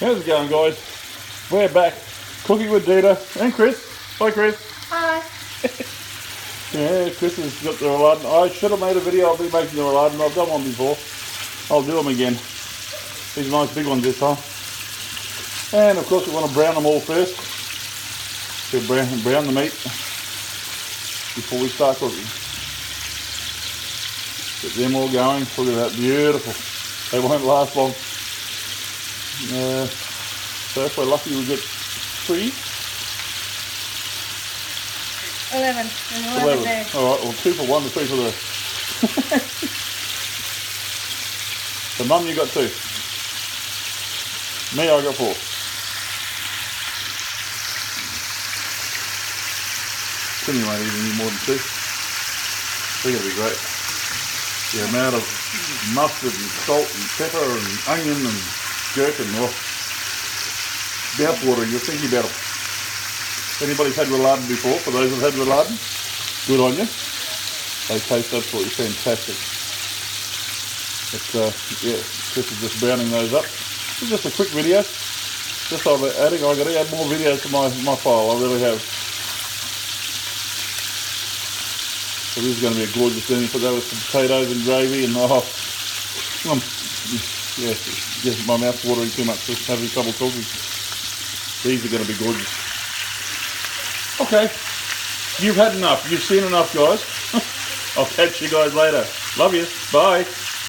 How's it going, guys? We're back cooking with Dita and Chris. Hi, Chris. Hi. Yeah, Chris has got the Rularden. I should have made a video. I'll be making the Rularden. I've done one before. I'll do them again. These are nice big ones this time. And of course we want to brown them all first. So brown the meat before we start cooking. Get them all going. Look at that, beautiful. They won't last long. So if we're lucky we'll get 3. 11. And 11 there. Alright, well 2 for 1 and 3 for the rest. So Mum, you got 2. Me, I got 4. Timmy won't even need more than 2. They're going to be great. The amount of mustard and salt and pepper and onion and gerkin, well, mouth-watering, you're thinking about it. If anybody's had Rularden before, for those who've had Rularden, good on you. They taste absolutely fantastic. But yeah, Chris is just browning those up. It's just a quick video. Just I'm adding, I've got to add more videos to my file, I really have. So this is going to be a gorgeous dinner. Put that with some potatoes and gravy and yeah, my mouth's watering too much, just having trouble cooking. These are going to be gorgeous. Okay, you've had enough. You've seen enough, guys. I'll catch you guys later. Love you. Bye.